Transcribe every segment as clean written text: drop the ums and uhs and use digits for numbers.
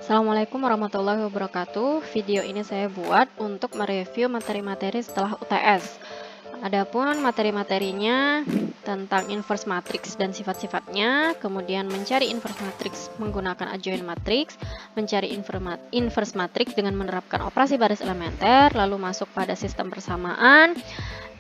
Assalamualaikum warahmatullahi wabarakatuh. Video ini saya buat untuk mereview materi-materi setelah UTS. Adapun materi-materinya tentang inverse matrix dan sifat-sifatnya, kemudian mencari inverse matrix menggunakan adjoint matrix, mencari inverse matrix dengan menerapkan operasi baris elementer, lalu masuk pada sistem persamaan,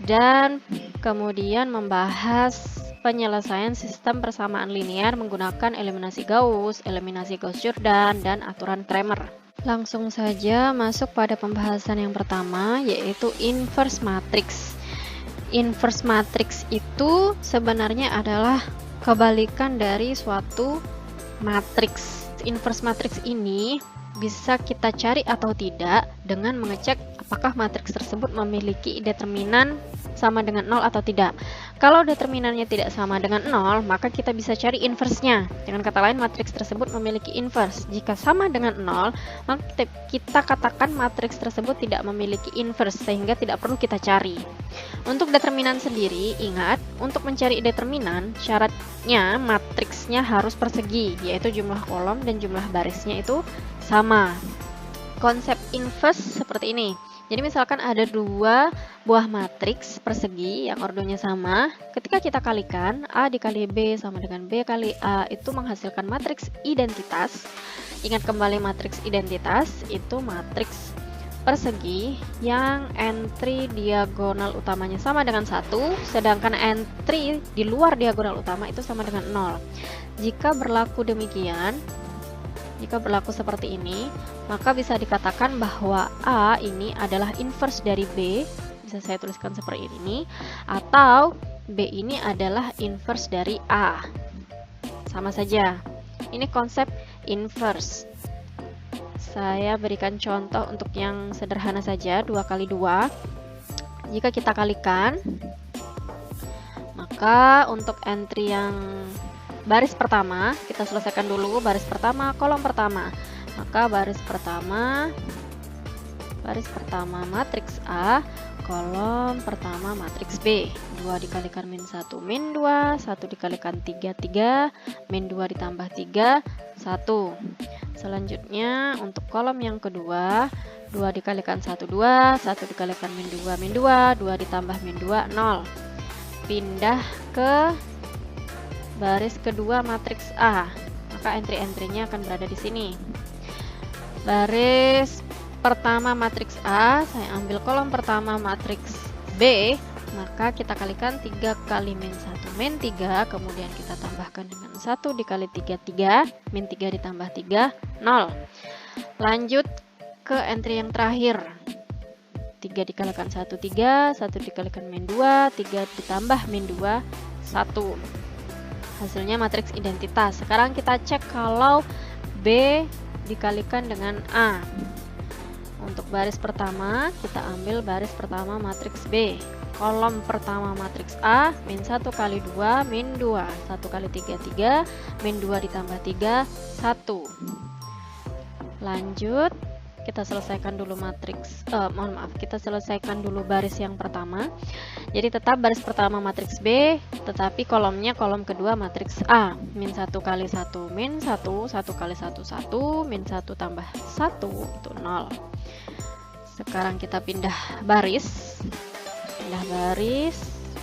dan kemudian membahas penyelesaian sistem persamaan linear menggunakan eliminasi Gauss-Jordan, dan aturan Cramer. Langsung saja masuk pada pembahasan yang pertama, yaitu inverse matrix. Inverse matrix itu sebenarnya adalah kebalikan dari suatu matriks. Inverse matrix ini bisa kita cari atau tidak dengan mengecek apakah matriks tersebut memiliki determinan sama dengan 0 atau tidak. Kalau determinannya tidak sama dengan 0, maka kita bisa cari inverse-nya. Dengan kata lain, matriks tersebut memiliki inverse. Jika sama dengan 0, maka kita katakan matriks tersebut tidak memiliki inverse, sehingga tidak perlu kita cari. Untuk determinan sendiri, ingat, untuk mencari determinan, syaratnya matriksnya harus persegi, yaitu jumlah kolom dan jumlah barisnya itu sama. Konsep inverse seperti ini. Jadi misalkan ada dua buah matriks persegi yang ordonya sama, ketika kita kalikan A dikali B sama dengan B kali A itu menghasilkan matriks identitas. Ingat kembali, matriks identitas itu matriks persegi yang entry diagonal utamanya sama dengan 1, sedangkan entry di luar diagonal utama itu sama dengan 0. Jika berlaku demikian, jika berlaku seperti ini, maka bisa dikatakan bahwa A ini adalah inverse dari B, bisa saya tuliskan seperti ini, atau B ini adalah inverse dari A. Sama saja, ini konsep inverse. Saya berikan contoh untuk yang sederhana saja, 2 kali 2. Jika kita kalikan, maka untuk entry yang baris pertama, kita selesaikan dulu baris pertama, kolom pertama. Maka baris pertama matriks A, kolom pertama matriks B. 2 dikalikan min 1 min 2, 1 dikalikan 3 3, min 2 ditambah 3 1. Selanjutnya untuk kolom yang kedua, 2 dikalikan 1 2, 1 dikalikan min 2 min 2, 2 ditambah min 2 0. Pindah ke baris kedua matriks A, maka entry-entrynya akan berada di sini. Baris pertama matriks A, saya ambil kolom pertama matriks B, maka kita kalikan 3 kali min 1 min 3, kemudian kita tambahkan dengan 1 dikali 3 3, min 3 ditambah 3 0. Lanjut ke entry yang terakhir, 3 dikalikan 1 3, 1 dikalikan min 2, 3 ditambah min 2 1. Hasilnya matriks identitas. Sekarang kita cek kalau B dikalikan dengan A. Untuk baris pertama, kita ambil baris pertama matriks B. Kolom pertama matriks A, min 1 kali 2, min 2. 1 kali 3, 3, min 2 ditambah 3, 1. Lanjut, kita selesaikan dulu kita selesaikan dulu baris yang pertama. Jadi tetap baris pertama matriks B, tetapi kolomnya kolom kedua matriks A. Min 1 kali 1 min 1, 1 kali 1 1, min 1 tambah 1 itu 0. Sekarang kita pindah baris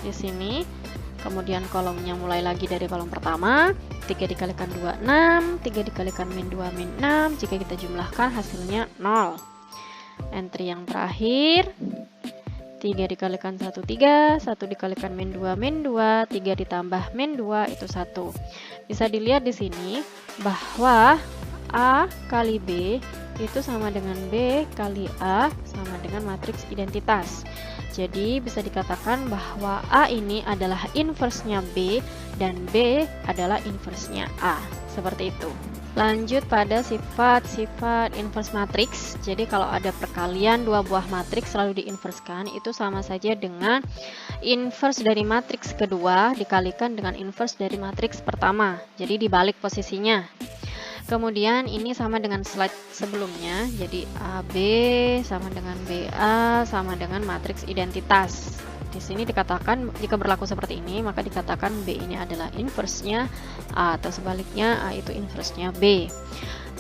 di sini. Kemudian kolomnya mulai lagi dari kolom pertama, 3 dikalikan 2 6, 3 dikalikan min 2 min 6, jika kita jumlahkan hasilnya 0. Entry yang terakhir, 3 dikalikan 1 3, 1 dikalikan min 2 min 2, 3 ditambah min 2 itu 1. Bisa dilihat di sini bahwa A kali B itu sama dengan B kali A sama dengan matriks identitas. Jadi bisa dikatakan bahwa A ini adalah inverse-nya B dan B adalah inverse-nya A. Seperti itu. Lanjut pada sifat-sifat inverse matrix. Jadi kalau ada perkalian dua buah matriks selalu diinverskan, itu sama saja dengan inverse dari matriks kedua dikalikan dengan inverse dari matriks pertama. Jadi dibalik posisinya. Kemudian ini sama dengan slide sebelumnya, jadi AB sama dengan BA sama dengan matriks identitas. Di sini dikatakan jika berlaku seperti ini, maka dikatakan B ini adalah inverse-nya A, atau sebaliknya A itu inverse-nya B.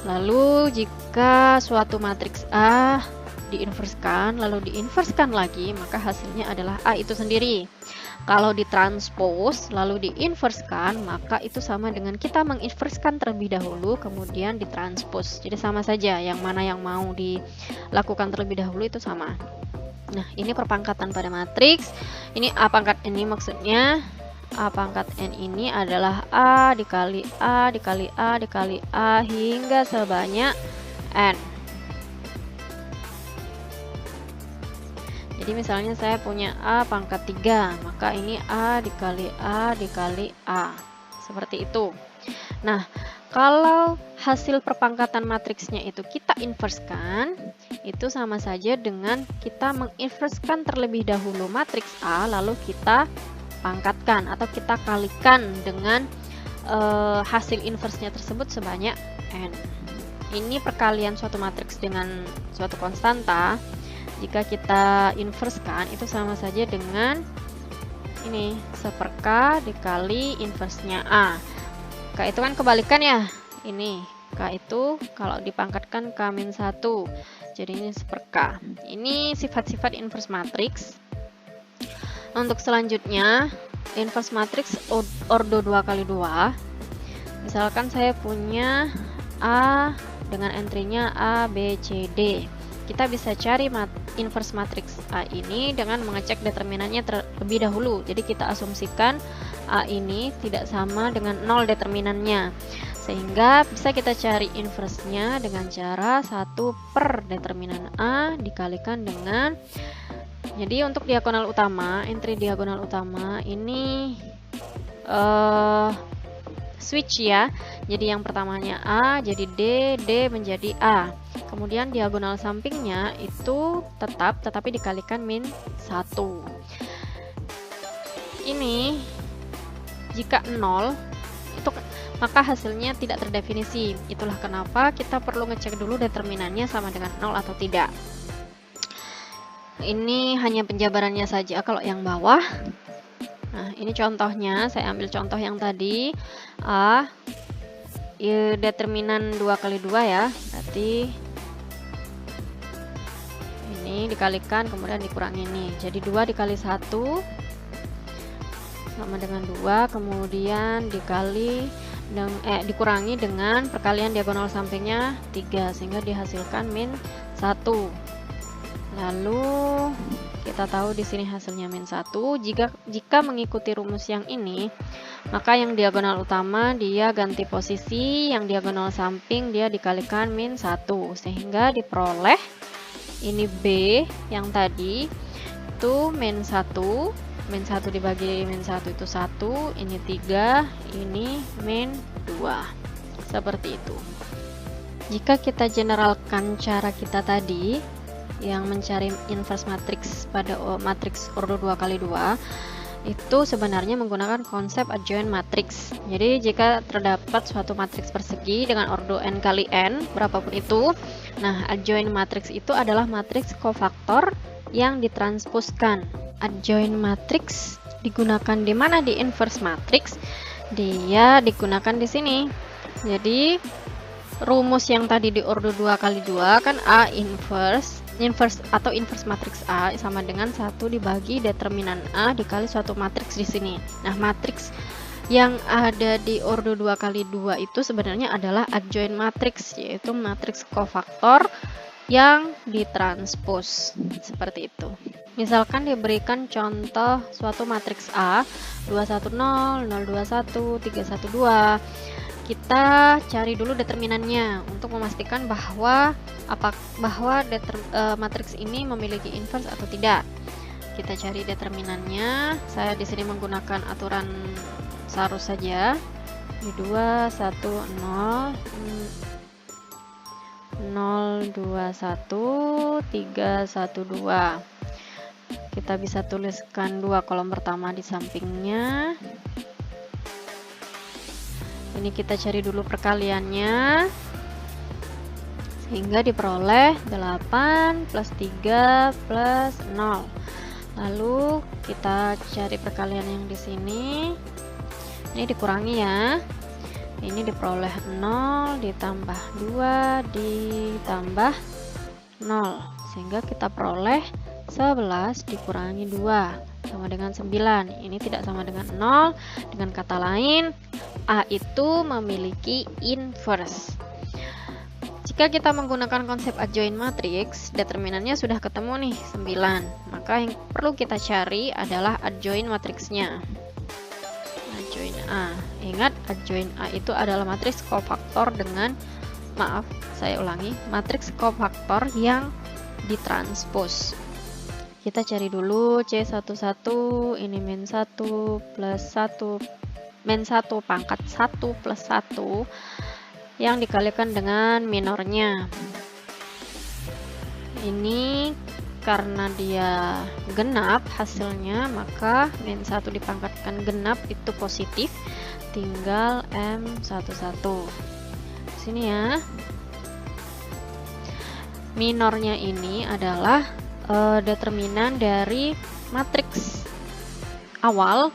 Lalu jika suatu matriks A diinverskan, lalu diinverskan lagi, maka hasilnya adalah A itu sendiri. Kalau ditranspos, lalu diinverskan, maka itu sama dengan kita menginverskan terlebih dahulu, kemudian ditranspos. Jadi sama saja, yang mana yang mau dilakukan terlebih dahulu itu sama. Nah, ini perpangkatan pada matriks. Ini A pangkat N, ini maksudnya A pangkat N ini adalah A dikali A dikali A dikali A hingga sebanyak N. Jadi misalnya saya punya A pangkat 3, maka ini A dikali A dikali A. Seperti itu. Nah, kalau hasil perpangkatan matriksnya itu kita inverskan, itu sama saja dengan kita menginverskan terlebih dahulu matriks A, lalu kita pangkatkan atau kita kalikan dengan hasil inversnya tersebut sebanyak N. Ini perkalian suatu matriks dengan suatu konstanta. Jika kita inverskan, itu sama saja dengan ini, 1/K dikali inversnya A. K itu kan kebalikan ya, ini K itu kalau dipangkatkan K-1, jadi ini 1/K. Ini sifat-sifat inverse matriks. Untuk selanjutnya, inverse matriks ordo 2x2. Misalkan saya punya A dengan entry-nya A, B, C, D. Kita bisa cari inverse matriks A ini dengan mengecek determinannya terlebih dahulu. Jadi kita asumsikan A ini tidak sama dengan 0 determinannya. Sehingga bisa kita cari inverse-nya dengan cara 1 per determinan A dikalikan dengan, jadi untuk diagonal utama, entry diagonal utama ini switch ya. Jadi yang pertamanya A, jadi D, D menjadi A. Kemudian diagonal sampingnya itu tetap, tetapi dikalikan -1. Ini jika 0, itu maka hasilnya tidak terdefinisi. Itulah kenapa kita perlu ngecek dulu determinannya sama dengan 0 atau tidak. Ini hanya penjabarannya saja kalau yang bawah. Nah, ini contohnya, saya ambil contoh yang tadi. A, determinan 2x2 ya, berarti ini dikalikan kemudian dikurangi ini. Jadi 2 dikali 1 sama dengan 2, kemudian dikurangi dengan perkalian diagonal sampingnya 3, sehingga dihasilkan -1. Lalu kita tahu di sini hasilnya -1. Jika mengikuti rumus yang ini, maka yang diagonal utama dia ganti posisi, yang diagonal samping dia dikalikan -1, sehingga diperoleh ini B yang tadi itu -1, -1 dibagi -1 itu 1, ini 3, ini -2. Seperti itu. Jika kita generalkan cara kita tadi yang mencari inverse matriks pada matriks ordo 2x2, itu sebenarnya menggunakan konsep adjoint matrix. Jadi jika terdapat suatu matriks persegi dengan ordo n kali n, berapapun itu, nah adjoint matrix itu adalah matriks kofaktor yang ditranspuskan. Adjoint matrix digunakan di mana? Di inverse matrix. Dia digunakan di sini. Jadi rumus yang tadi di ordo 2x2 kan A inverse atau inverse matriks A sama dengan 1 dibagi determinan A dikali suatu matriks di sini. Nah, matriks yang ada di ordo 2x2 itu sebenarnya adalah adjoint matrix, yaitu matriks kofaktor yang ditranspos. Seperti itu. Misalkan diberikan contoh suatu matriks A 210, 021, 312. Kita cari dulu determinannya untuk memastikan bahwa matriks ini memiliki inverse atau tidak. Kita cari determinannya. Saya di sini menggunakan aturan Sarus saja. Di 2 1 0 0 2 1 3 1 2. Kita bisa tuliskan 2 kolom pertama di sampingnya. Ini kita cari dulu perkaliannya sehingga diperoleh 8 plus 3 plus 0. Lalu kita cari perkalian yang di sini. Ini dikurangi ya. Ini diperoleh 0 ditambah 2 ditambah 0, sehingga kita peroleh 11 dikurangi 2 sama dengan 9. Ini tidak sama dengan 0. Dengan kata lain, A itu memiliki inverse. Jika kita menggunakan konsep adjoint matrix, determinannya sudah ketemu nih, 9. Maka yang perlu kita cari adalah adjoint matriksnya. Adjoint A. Ingat, adjoint A itu adalah matriks kofaktor dengan, maaf, saya ulangi, matriks kofaktor yang ditranspos. Kita cari dulu C11, ini min 1 plus 1, min 1 pangkat 1 plus 1 yang dikalikan dengan minornya. Ini karena dia genap hasilnya, maka min 1 dipangkatkan genap itu positif, tinggal M11. Sini ya. Minornya ini adalah determinan dari matriks awal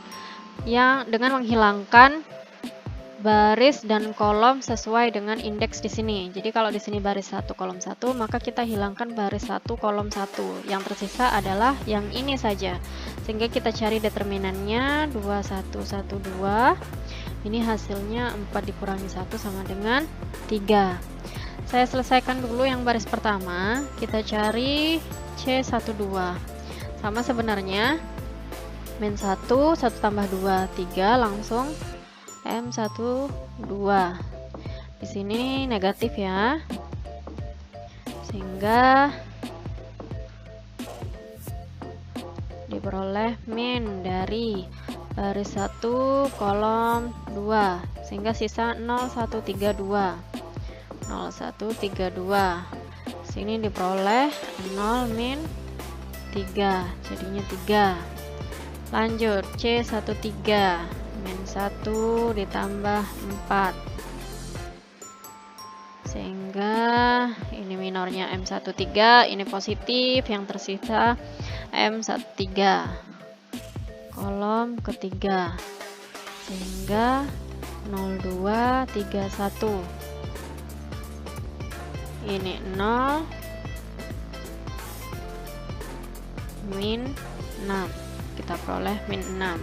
yang dengan menghilangkan baris dan kolom sesuai dengan indeks di sini. Jadi kalau di sini baris 1 kolom 1, maka kita hilangkan baris 1 kolom 1. Yang tersisa adalah yang ini saja. Sehingga kita cari determinannya 2112. Ini hasilnya 4 dikurangi 1 sama dengan 3. Saya selesaikan dulu yang baris pertama. Kita cari C12. Sama sebenarnya. Min 1, 1 tambah 2, 3, langsung M12. Di sini negatif ya. Sehingga diperoleh min dari baris 1 kolom 2, sehingga sisa 0132. 0132. Sini diperoleh 0 min 3, jadinya 3. Lanjut C13. Min 1 ditambah 4, sehingga ini minornya M13, ini positif, yang tersisa M13 kolom ketiga, sehingga 0231. Ini 0 min 6, kita peroleh min 6.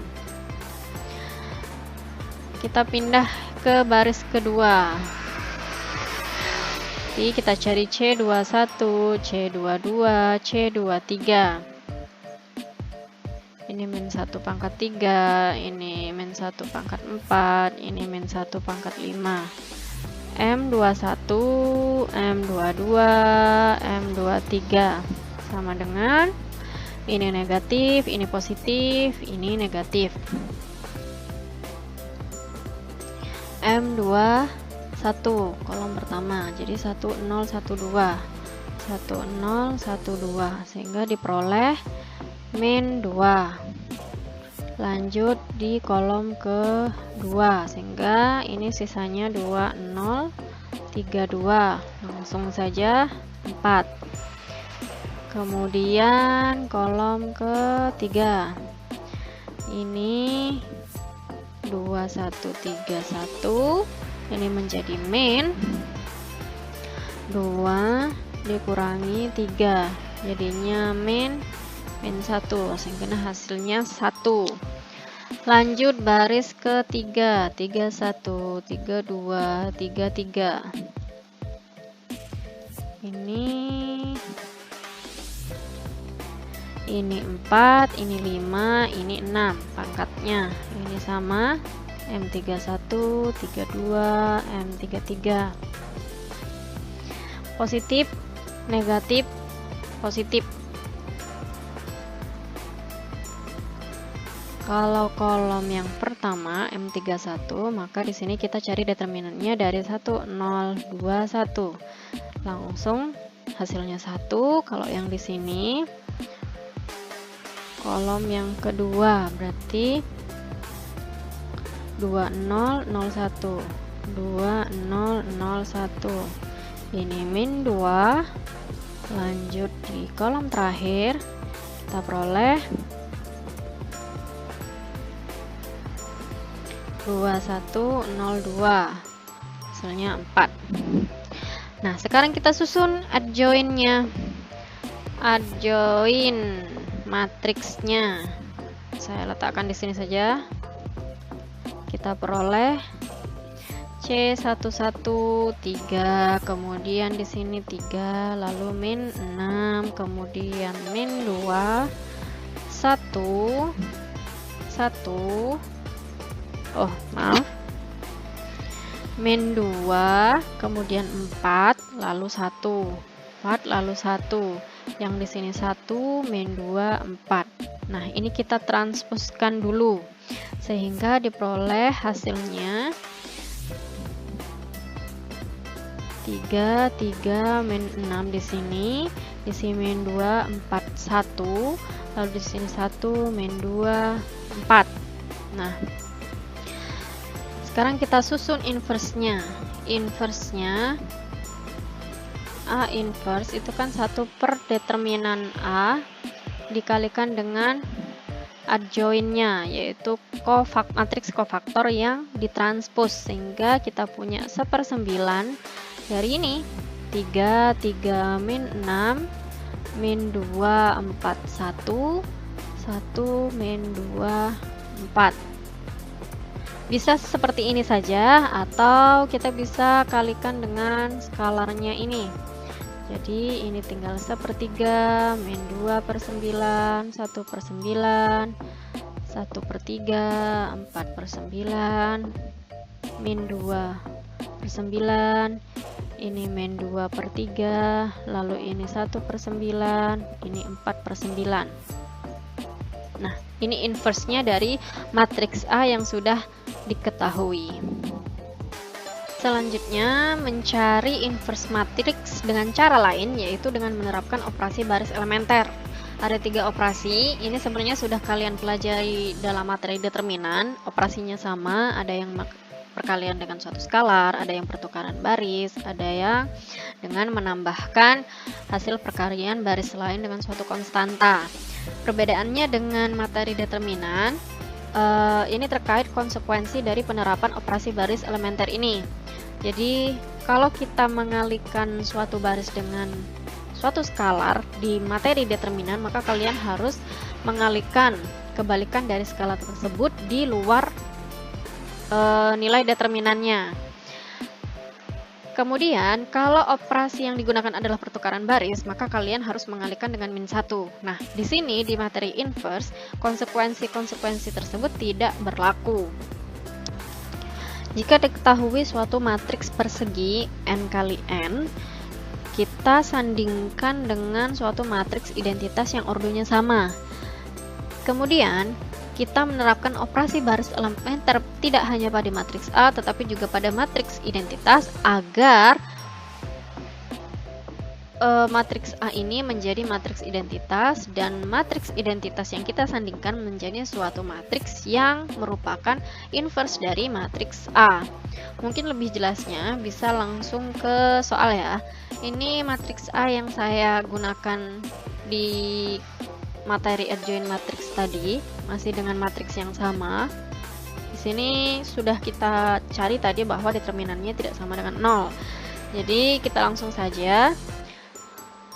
Kita pindah ke baris kedua. Jadi kita cari C21, C22, C23. Ini min 1 pangkat 3, ini min 1 pangkat 4, ini min 1 pangkat 5. M21, M22, M23 sama dengan ini negatif, ini positif, ini negatif. M21 kolom pertama, jadi 1012, 1012, sehingga diperoleh min 2. Lanjut di kolom kedua, sehingga ini sisanya 2032, langsung saja 4. Kemudian kolom ketiga, ini 2131, ini menjadi min 2 dikurangi 3, jadinya min 1, sehingga hasilnya 1. Lanjut baris ketiga, 31, 32, 33. Ini 4, ini 5, ini 6 pangkatnya. Ini sama M31, 32, M33. Positif, negatif, positif. Kalau kolom yang pertama M31, maka di sini kita cari determinannya dari 1021. Langsung hasilnya 1. Kalau yang di sini kolom yang kedua berarti 2001, 2001. Ini min 2. Lanjut di kolom terakhir, kita peroleh 2102. hasilnya 4. Nah, sekarang kita susun adjoin-nya. Adjoin matriksnya. Saya letakkan di sini saja. Kita peroleh C11 3, kemudian di sini 3, lalu min 6, kemudian min 2, 1, 1, oh maaf, min 2, kemudian 4, lalu 1, 4, lalu 1, yang di sini 1, min 2, 4. Nah, ini kita transposkan dulu sehingga diperoleh hasilnya 3, 3, min 6 di sini min 2, 4, 1, lalu di sini 1, min 2, 4. Nah, sekarang kita susun inverse-nya. Inverse-nya A inverse itu kan 1 per determinan A dikalikan dengan adjoin-nya, yaitu matriks kofaktor yang ditranspos, sehingga kita punya 1/9 dari ini 3, 3, min 6, min 2, 4, 1, 1, min 2, 4. Bisa seperti ini saja, atau kita bisa kalikan dengan skalarnya ini. Jadi ini tinggal 1/3, min 2/9, 1/9, 1/3, 4/9, min 2/9, ini min 2/3, lalu ini 1/9, ini 4/9. Nah, ini inverse-nya dari matriks A yang sudah diketahui. Selanjutnya, mencari inverse matriks dengan cara lain, yaitu dengan menerapkan operasi baris elementer. Ada 3 operasi, ini sebenarnya sudah kalian pelajari dalam materi determinan. Operasinya sama, ada yang perkalian dengan suatu skalar, ada yang pertukaran baris, ada yang dengan menambahkan hasil perkalian baris lain dengan suatu konstanta. Perbedaannya dengan materi determinan, ini terkait konsekuensi dari penerapan operasi baris elementer ini. Jadi, kalau kita mengalihkan suatu baris dengan suatu skalar di materi determinan, maka kalian harus mengalihkan kebalikan dari skala tersebut di luar nilai determinannya. Kemudian, kalau operasi yang digunakan adalah pertukaran baris, maka kalian harus mengalihkan dengan min 1. Nah, di sini di materi inverse, konsekuensi-konsekuensi tersebut tidak berlaku. Jika diketahui suatu matriks persegi n kali n, kita sandingkan dengan suatu matriks identitas yang ordonya sama. Kemudian, kita menerapkan operasi baris elementer tidak hanya pada matriks A, tetapi juga pada matriks identitas agar matriks A ini menjadi matriks identitas, dan matriks identitas yang kita sandingkan menjadi suatu matriks yang merupakan inverse dari matriks A. Mungkin lebih jelasnya bisa langsung ke soal ya. Ini matriks A yang saya gunakan di materi adjoint matrix tadi, masih dengan matriks yang sama. Di sini sudah kita cari tadi bahwa determinannya tidak sama dengan 0. Jadi kita langsung saja,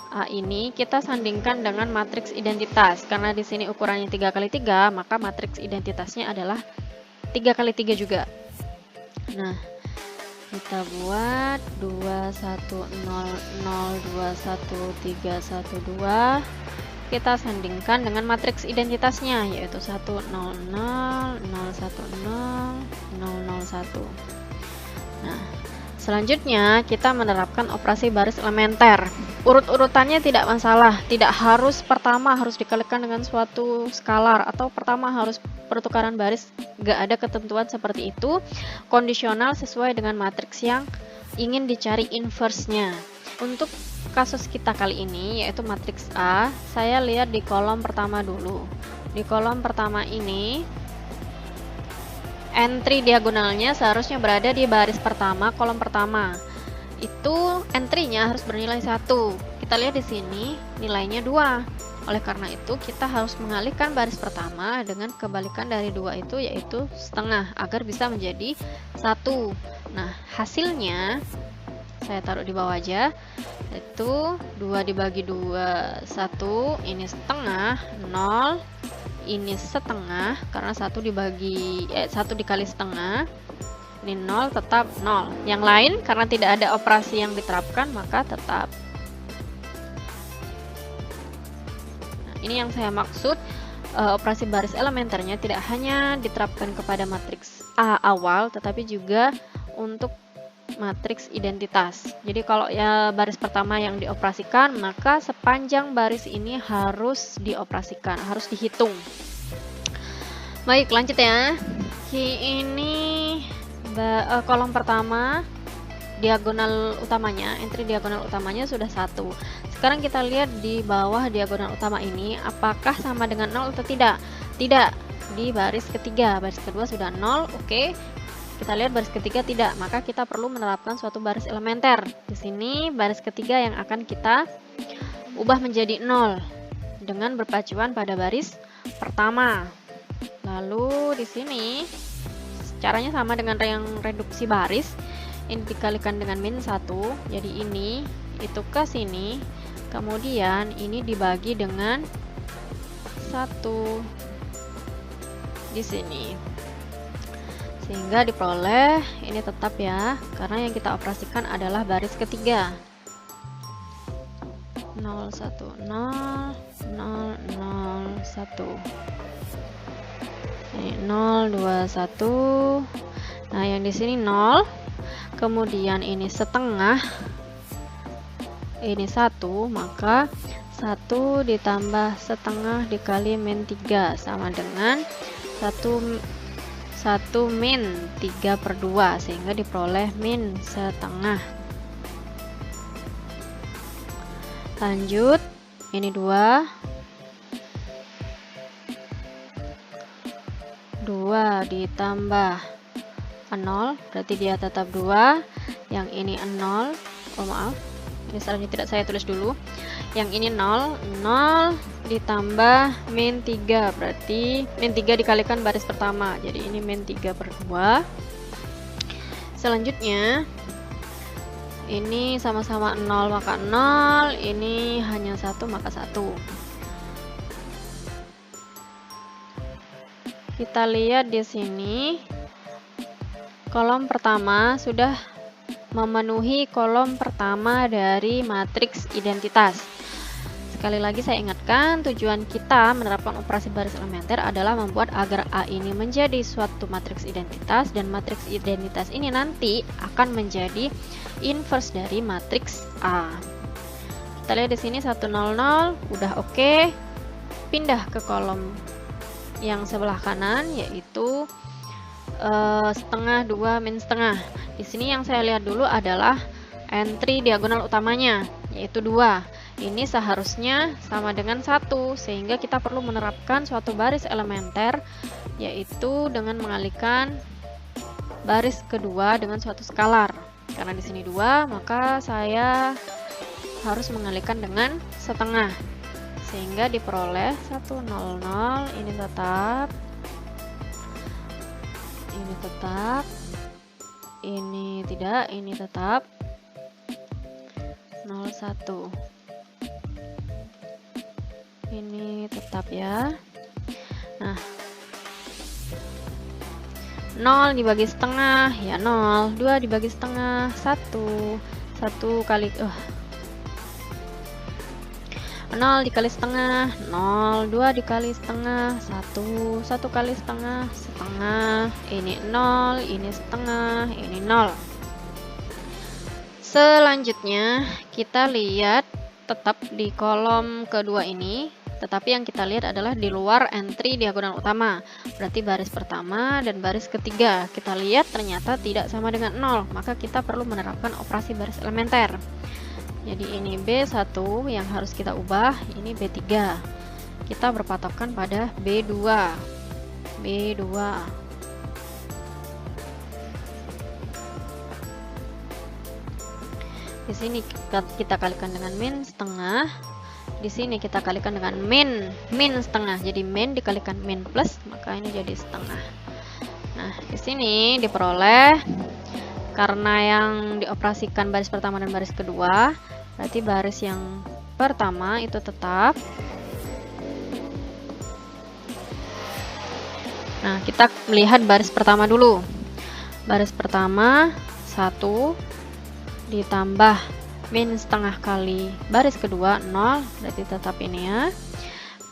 A ini kita sandingkan dengan matriks identitas. Karena di sini ukurannya 3 kali 3, maka matriks identitasnya adalah 3 kali 3 juga. Nah, kita buat 2 1 0 0 2 1 3 1 2. Kita sandingkan dengan matriks identitasnya, yaitu 1 0 0 0 1 0 0 0 1. Nah, selanjutnya kita menerapkan operasi baris elementer. Urut-urutannya tidak masalah, tidak harus pertama harus dikalikan dengan suatu skalar atau pertama harus pertukaran baris, gak ada ketentuan seperti itu. Kondisional sesuai dengan matriks yang ingin dicari inverse-nya. Untuk kasus kita kali ini, yaitu matriks A, saya lihat di kolom pertama dulu. Di kolom pertama ini, entry diagonalnya seharusnya berada di baris pertama, kolom pertama. Itu entry-nya harus bernilai 1. Kita lihat di sini nilainya 2. Oleh karena itu, kita harus mengalihkan baris pertama dengan kebalikan dari 2 itu, yaitu setengah, agar bisa menjadi 1. Nah, hasilnya saya taruh di bawah aja, itu 2 dibagi 2, 1, ini setengah, 0, ini setengah, karena 1 dikali setengah, ini 0, tetap 0. Yang lain, karena tidak ada operasi yang diterapkan, maka tetap. Nah, ini yang saya maksud, operasi baris elementernya tidak hanya diterapkan kepada matriks A awal, tetapi juga untuk matriks identitas. Jadi kalau ya baris pertama yang dioperasikan, maka sepanjang baris ini harus dioperasikan, harus dihitung. Baik, lanjut ya. Ini kolom pertama, diagonal utamanya, entry diagonal utamanya sudah 1. Sekarang kita lihat di bawah diagonal utama ini, apakah sama dengan 0 atau tidak? Tidak. Di baris ketiga, baris kedua sudah 0, oke. Kita lihat baris ketiga tidak, maka kita perlu menerapkan suatu baris elementer. Di sini baris ketiga yang akan kita ubah menjadi 0 dengan berpacuan pada baris pertama. Lalu di sini caranya sama dengan yang reduksi baris. Ini dikalikan dengan min 1, jadi ini itu ke sini, kemudian ini dibagi dengan 1 di sini, sehingga diperoleh ini tetap ya, karena yang kita operasikan adalah baris ketiga. 0 1 0 0 0 1, ini 0 2 1. Nah, yang di sini 0, kemudian ini setengah, ini 1, maka 1 ditambah setengah dikali min 3 sama dengan 1 min 3/2, sehingga diperoleh min setengah. Lanjut, ini 2 ditambah 0, berarti dia tetap 2. Yang ini 0, oh maaf, ini selanjutnya tidak saya tulis dulu. Yang ini 0 ditambah min 3, berarti min 3 dikalikan baris pertama, jadi ini min 3/2. Selanjutnya ini sama-sama 0 maka 0, ini hanya 1 maka 1. Kita lihat di sini kolom pertama sudah memenuhi kolom pertama dari matriks identitas. Sekali lagi saya ingatkan, tujuan kita menerapkan operasi baris elementer adalah membuat agar A ini menjadi suatu matriks identitas, dan matriks identitas ini nanti akan menjadi inverse dari matriks A. Kita lihat di sini 1 0 0 udah oke. Pindah ke kolom yang sebelah kanan, yaitu setengah 2 min setengah. Di sini yang saya lihat dulu adalah entry diagonal utamanya, yaitu 2. Ini seharusnya sama dengan 1, sehingga kita perlu menerapkan suatu baris elementer, yaitu dengan mengalihkan baris kedua dengan suatu skalar. Karena di sini 2, maka saya harus mengalihkan dengan setengah, sehingga diperoleh 1 0 0, ini tetap, ini tetap, ini tidak, ini tetap, 0 1, ini tetap ya. Nah, 0 dibagi setengah ya 0, 2 dibagi setengah 1, 1 kali 0 dikali setengah 0, 2 dikali setengah 1, 1 kali setengah setengah, ini 0, ini setengah, ini 0. Selanjutnya kita lihat tetap di kolom kedua ini, tetapi yang kita lihat adalah di luar entry diagonal utama, berarti baris pertama dan baris ketiga. Kita lihat ternyata tidak sama dengan 0, maka kita perlu menerapkan operasi baris elementer. Jadi ini B1 yang harus kita ubah, ini B3. Kita berpatokan pada B2. Di sini kita kalikan dengan min setengah. Di sini kita kalikan dengan min setengah. Jadi min dikalikan min plus, maka ini jadi setengah. Nah, di sini diperoleh Karena yang dioperasikan baris pertama dan baris kedua, berarti baris yang pertama itu tetap. Nah, kita melihat baris pertama dulu. Baris pertama 1 ditambah min setengah kali baris kedua 0, berarti tetap ini ya.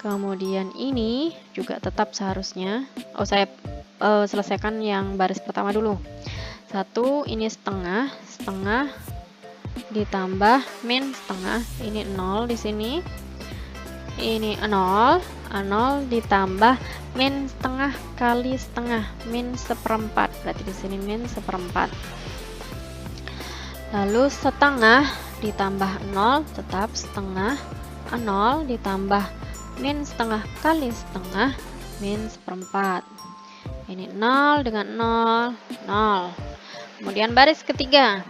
Kemudian ini juga tetap seharusnya. Saya selesaikan yang baris pertama dulu. 1 ini setengah ditambah min setengah, ini 0 di sini. Ini 0 ditambah min setengah kali setengah, min seperempat, berarti di sini min seperempat. Lalu setengah ditambah 0 tetap setengah, 0 ditambah min setengah kali setengah, min seperempat. Ini 0 dengan 0. Kemudian baris ketiga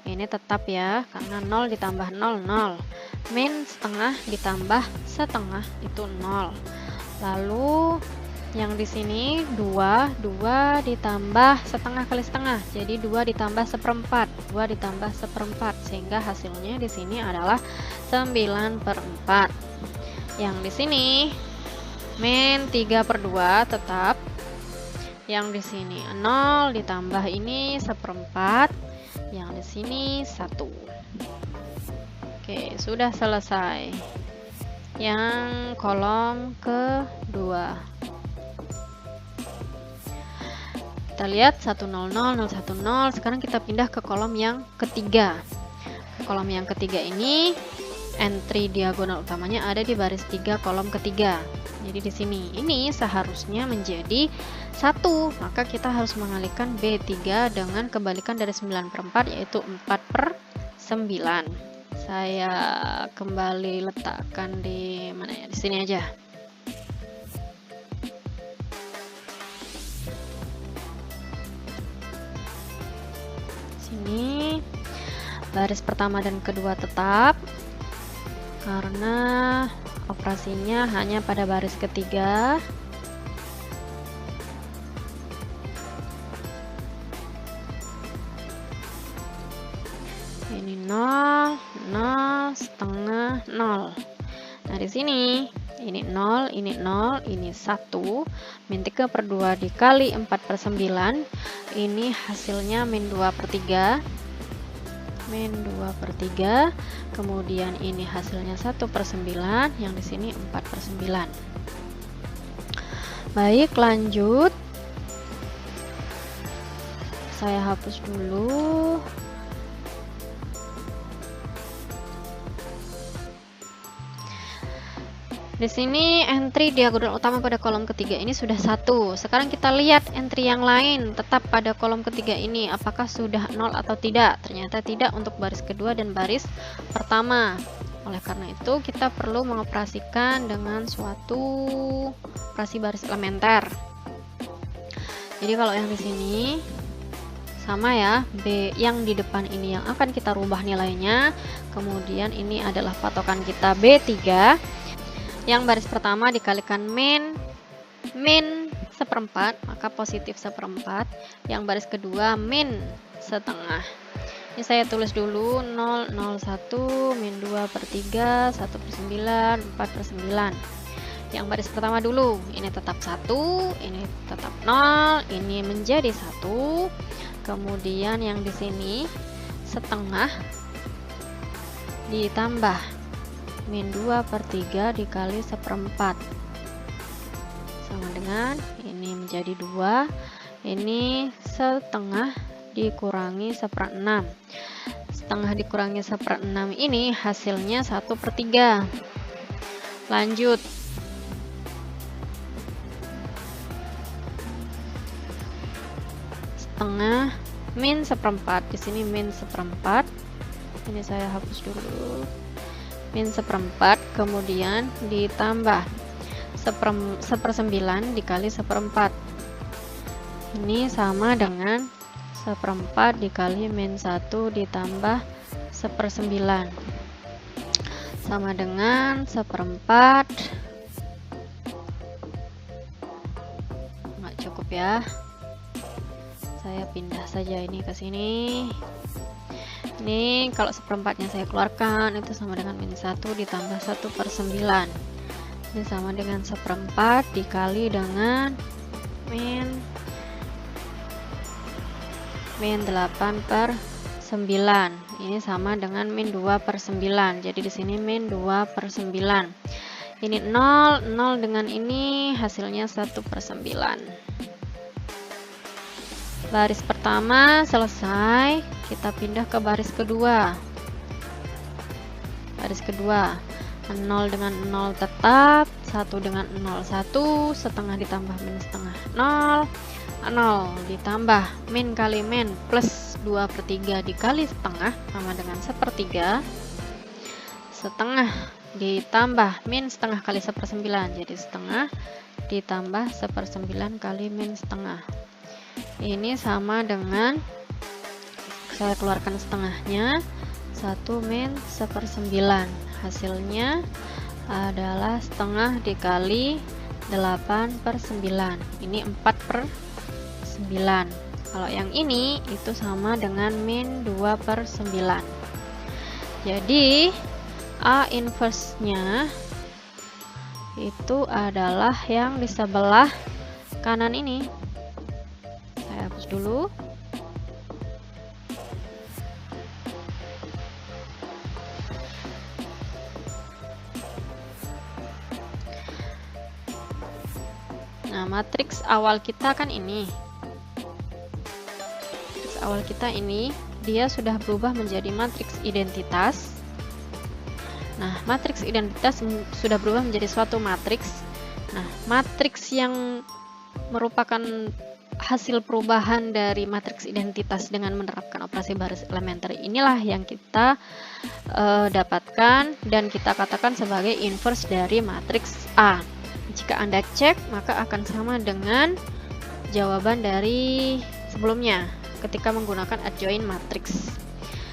ini tetap ya, karena 0 ditambah 0, 0. Min setengah ditambah setengah itu 0. Lalu yang di sini 2 ditambah setengah kali setengah, jadi 2 ditambah seperempat, 2 ditambah seperempat, sehingga hasilnya di sini adalah 9/4. Yang di sini min 3/2 tetap. Yang di sini 0 ditambah ini seperempat, yang di sini 1. Oke, sudah selesai. Yang kolom kedua. Kita lihat 100, 010. Sekarang kita pindah ke kolom yang ketiga. Kolom yang ketiga ini entry diagonal utamanya ada di baris 3 kolom ketiga. Jadi di sini ini seharusnya menjadi 1, maka kita harus mengalihkan B3 dengan kebalikan dari 9/4, yaitu 4/9. Saya kembali letakkan di mana ya? Di sini aja. Sini baris pertama dan kedua tetap, karena operasinya hanya pada baris ketiga. Ini 0, 0, setengah, 0. Nah, di sini ini 0, ini 0, ini 1. Min 3/2 dikali 4/9. Ini hasilnya min 2/3. Min 2/3. Kemudian ini hasilnya 1/9, yang di sini 4/9. Baik, lanjut. Saya hapus dulu. Di sini entry diagonal utama pada kolom ketiga ini sudah 1. Sekarang kita lihat entry yang lain tetap pada kolom ketiga ini, apakah sudah 0 atau tidak. Ternyata tidak untuk baris kedua dan baris pertama. Oleh karena itu kita perlu mengoperasikan dengan suatu operasi baris elementer. Jadi kalau yang di sini sama ya, B yang di depan ini yang akan kita rubah nilainya. Kemudian ini adalah patokan kita B3. Yang baris pertama dikalikan min seperempat, maka positif seperempat. Yang baris kedua min setengah. Ini saya tulis dulu 0, 0, 1, min 2/3, 1/9, 4/9. Yang baris pertama dulu, ini tetap 1, ini tetap 0, ini menjadi 1. Kemudian yang di sini setengah ditambah min 2/3 dikali seperempat, sama dengan ini menjadi 2. Ini setengah dikurangi 1/6. Setengah dikurangi 1/6 ini hasilnya 1/3. Lanjut. Setengah min seperempat, di sini min seperempat. Ini saya hapus dulu. Min seperempat, kemudian ditambah 1/9 dikali seperempat. Ini sama dengan seperempat dikali min 1 ditambah 1/9, sama dengan seperempat. Nggak cukup ya, Saya pindah saja ini ke sini. Ini kalau seperempatnya saya keluarkan, itu sama dengan min 1 ditambah 1/9. Ini sama dengan seperempat dikali dengan min 8/9. Ini sama dengan min 2/9. Jadi di sini min 2/9. Ini 0 dengan ini hasilnya 1/9. Baris pertama selesai, kita pindah ke baris kedua. Baris kedua, 0 dengan 0 tetap, 1 dengan 0, 1, setengah ditambah min setengah 0, 0 ditambah min kali min plus 2/3 dikali setengah sama dengan 1/3, setengah ditambah min setengah kali 1/9, jadi setengah ditambah 1/9 kali min setengah. Ini sama dengan, saya keluarkan setengahnya, 1 min 1/9. Hasilnya adalah setengah dikali 8/9. Ini 4/9. Kalau yang ini itu sama dengan min 2/9. Jadi A inverse-nya itu adalah yang di sebelah kanan ini. Saya hapus dulu. Nah, matriks awal kita kan ini. Matriks awal kita ini, dia sudah berubah menjadi matriks identitas. Nah, matriks identitas sudah berubah menjadi suatu matriks. Nah, matriks yang merupakan hasil perubahan dari matriks identitas dengan menerapkan operasi baris elementer inilah yang kita dapatkan dan kita katakan sebagai inverse dari matriks A. Jika Anda cek, maka akan sama dengan jawaban dari sebelumnya ketika menggunakan adjoint matrix.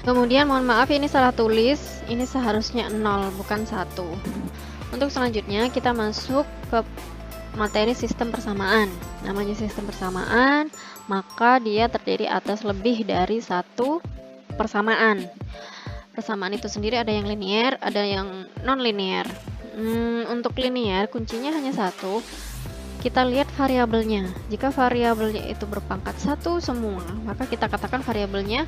Kemudian mohon maaf ini salah tulis, ini seharusnya 0 bukan 1. Untuk selanjutnya kita masuk ke materi sistem persamaan. Namanya sistem persamaan, maka dia terdiri atas lebih dari satu persamaan. Persamaan itu sendiri ada yang linear, ada yang non-linear. Untuk linear kuncinya hanya satu. Kita lihat variabelnya. Jika variabelnya itu berpangkat 1 semua, maka kita katakan variabelnya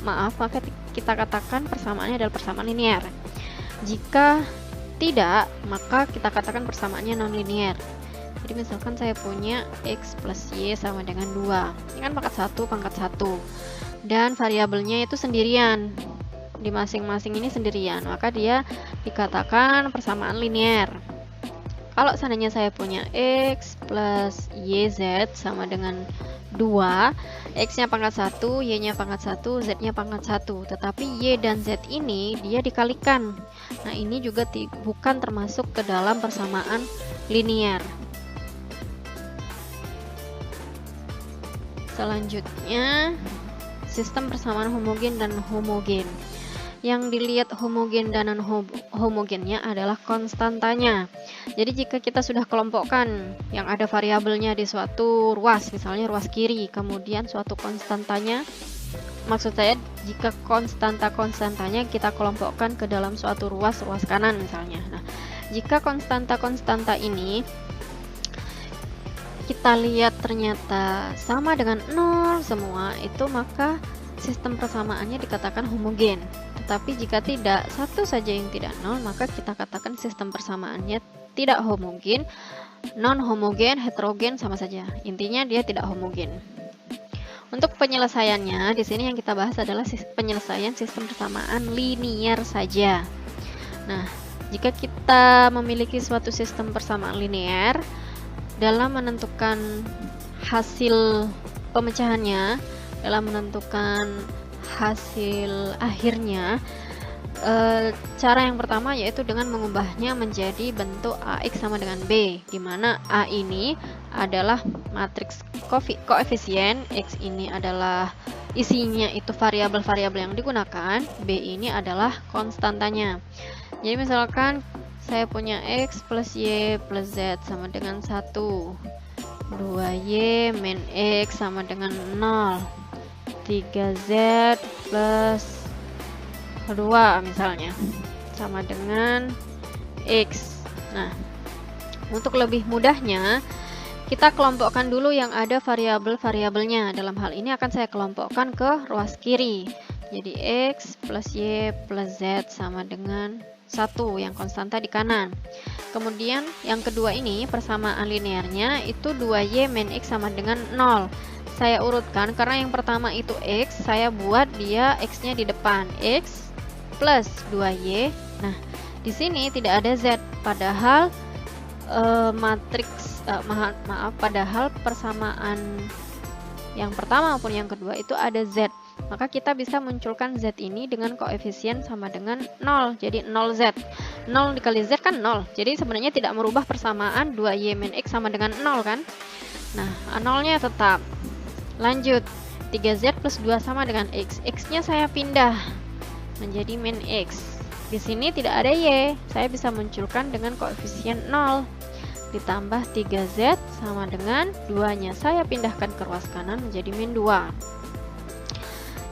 maka kita katakan persamaannya adalah persamaan linear. Jika tidak, maka kita katakan persamaannya non-linear. Jadi misalkan saya punya x plus y sama dengan 2. Ini kan pangkat 1. Dan variabelnya itu sendirian. Di masing-masing ini sendirian, maka dia dikatakan persamaan linear. Kalau seandainya saya punya x plus yz sama dengan 2, x-nya pangkat 1, y-nya pangkat 1, z-nya pangkat 1. Tetapi y dan z ini dia dikalikan. Nah, ini juga bukan termasuk ke dalam persamaan linear. Selanjutnya, sistem persamaan homogen dan homogen. Yang dilihat homogen dan non-homogennya adalah konstantanya. Jadi jika kita sudah kelompokkan yang ada variabelnya di suatu ruas, misalnya ruas kiri, kemudian suatu konstantanya, maksud saya jika konstantanya kita kelompokkan ke dalam suatu ruas kanan misalnya. Nah, jika konstanta ini kita lihat ternyata sama dengan 0 semua, itu maka sistem persamaannya dikatakan homogen. Tetapi jika tidak, satu saja yang tidak 0, maka kita katakan sistem persamaannya tidak homogen, non-homogen, heterogen sama saja. Intinya dia tidak homogen. Untuk penyelesaiannya, di sini yang kita bahas adalah penyelesaian sistem persamaan linear saja. Nah, jika kita memiliki suatu sistem persamaan linear, dalam menentukan hasil pemecahannya, dalam menentukan hasil akhirnya, cara yang pertama yaitu dengan mengubahnya menjadi bentuk AX sama dengan B, di mana A ini adalah matriks koefisien, X ini adalah isinya itu variabel-variabel yang digunakan, B ini adalah konstantanya. Jadi misalkan saya punya X plus Y plus Z sama dengan 1, 2Y min X sama dengan 0. 3Z plus 2 misalnya sama dengan X. Nah, untuk lebih mudahnya kita kelompokkan dulu yang ada variabel-variabelnya. Dalam hal ini akan saya kelompokkan ke ruas kiri. Jadi X plus Y plus Z sama dengan 1 yang konstanta di kanan. Kemudian yang kedua ini persamaan linearnya itu 2Y min X sama dengan 0. Saya urutkan karena yang pertama itu X, saya buat dia X-nya di depan. X plus 2Y. Nah, di sini tidak ada Z, padahal padahal persamaan yang pertama maupun yang kedua itu ada Z. Maka kita bisa munculkan Z ini dengan koefisien sama dengan 0. Jadi 0Z. 0 dikali Z kan 0. Jadi sebenarnya tidak merubah persamaan 2Y min X sama dengan 0 kan. Nah, 0-nya tetap. Lanjut. 3Z plus 2 sama dengan X. X-nya saya pindah menjadi min X. Di sini tidak ada Y. Saya bisa munculkan dengan koefisien 0. Ditambah 3Z sama dengan 2-nya. Saya pindahkan ke ruas kanan menjadi min 2.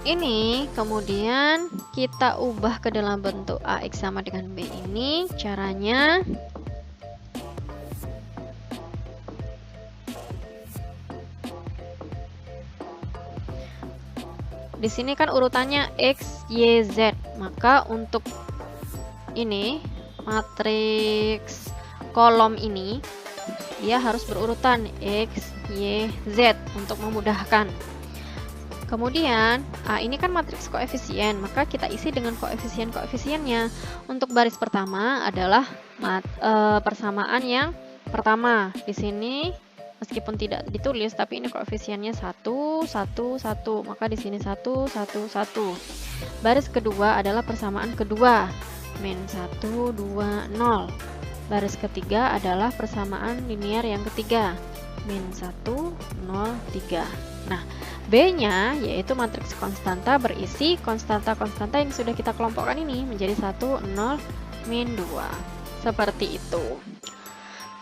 Ini kemudian kita ubah ke dalam bentuk AX sama dengan B ini. Caranya di sini kan urutannya X, Y, Z. Maka untuk ini matriks kolom ini dia harus berurutan X, Y, Z untuk memudahkan. Kemudian A ini kan matriks koefisien, maka kita isi dengan koefisien-koefisiennya. Untuk baris pertama adalah persamaan yang pertama. Di sini meskipun tidak ditulis, tapi ini koefisiennya 1, 1, 1. Maka di sini 1, 1, 1. Baris kedua adalah persamaan kedua. Min 1, 2, 0. Baris ketiga adalah persamaan linear yang ketiga. Min 1, 0, 3. Nah, B-nya yaitu matriks konstanta berisi konstanta-konstanta yang sudah kita kelompokkan ini menjadi 1, 0, min 2. Seperti itu.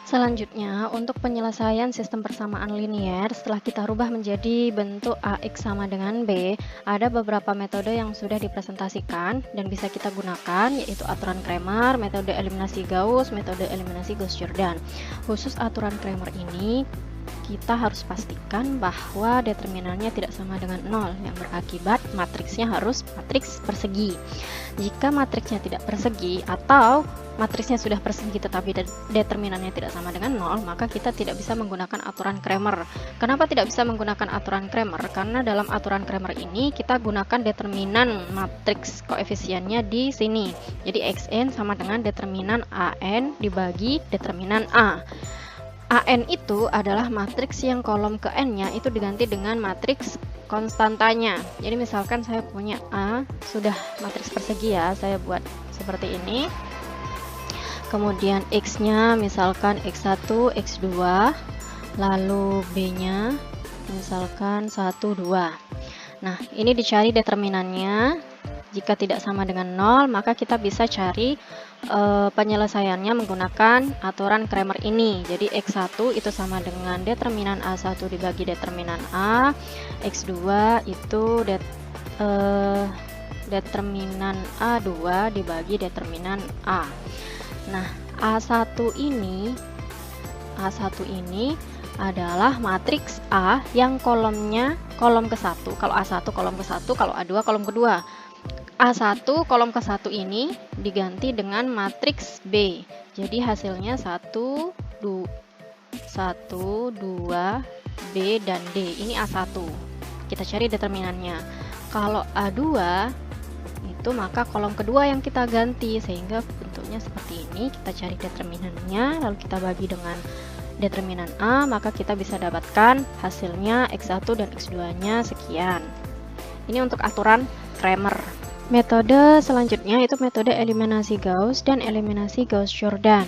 Selanjutnya, untuk penyelesaian sistem persamaan linear setelah kita rubah menjadi bentuk AX sama dengan B, ada beberapa metode yang sudah dipresentasikan dan bisa kita gunakan, yaitu aturan Cramer, metode eliminasi Gauss, metode eliminasi Gauss-Jordan. Khusus aturan Cramer ini, kita harus pastikan bahwa determinannya tidak sama dengan 0, yang berakibat matriksnya harus matriks persegi. Jika matriksnya tidak persegi atau matriksnya sudah persegi tetapi determinannya tidak sama dengan 0, maka kita tidak bisa menggunakan aturan Cramer. Kenapa tidak bisa menggunakan aturan Cramer? Karena dalam aturan Cramer ini kita gunakan determinan matriks koefisiennya di sini. Jadi Xn sama dengan determinan AN dibagi determinan A. AN itu adalah matriks yang kolom ke N-nya itu diganti dengan matriks konstantanya. Jadi misalkan saya punya A, sudah matriks persegi ya, saya buat seperti ini. Kemudian X-nya misalkan X1, X2, lalu B-nya misalkan 1, 2. Nah, ini dicari determinannya. Jika tidak sama dengan 0, maka kita bisa cari penyelesaiannya menggunakan aturan Cramer ini. Jadi X1 itu sama dengan determinan A1 dibagi determinan A, X2 itu determinan A2 dibagi determinan A. Nah, A1 ini adalah matriks A yang kolomnya kolom ke-1. Kalau A1 kolom ke-1, kalau A2 kolom kedua. A1 kolom ke-1 ini diganti dengan matriks B. Jadi hasilnya 1, 2, B, dan D. Ini A1. Kita cari determinannya. Kalau A2 itu maka kolom kedua yang kita ganti, sehingga bentuknya seperti ini. Kita cari determinannya, lalu kita bagi dengan determinan A, maka kita bisa dapatkan hasilnya X1 dan X2-nya sekian. Ini untuk aturan Cramer. Metode selanjutnya itu metode eliminasi Gauss dan eliminasi Gauss-Jordan.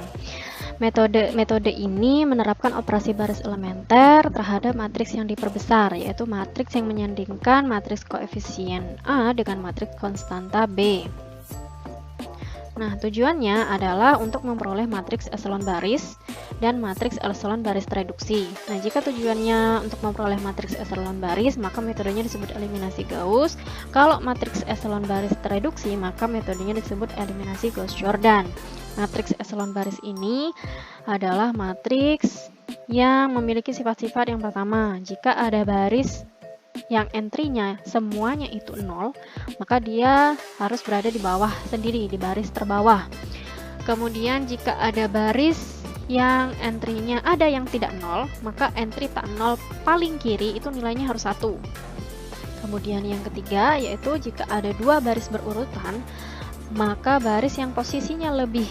Metode ini menerapkan operasi baris elementer terhadap matriks yang diperbesar, yaitu matriks yang menyandingkan matriks koefisien A dengan matriks konstanta B. Nah, tujuannya adalah untuk memperoleh matriks eselon baris dan matriks eselon baris tereduksi. Nah, jika tujuannya untuk memperoleh matriks eselon baris, maka metodenya disebut eliminasi Gauss. Kalau matriks eselon baris tereduksi, maka metodenya disebut eliminasi Gauss-Jordan. Matriks eselon baris ini adalah matriks yang memiliki sifat-sifat yang pertama. Jika ada baris yang entry-nya semuanya itu 0, maka dia harus berada di bawah sendiri, di baris terbawah. Kemudian jika ada baris yang entry-nya ada yang tidak 0, maka entry tak 0 paling kiri itu nilainya harus 1. Kemudian yang ketiga yaitu jika ada dua baris berurutan, maka baris yang posisinya lebih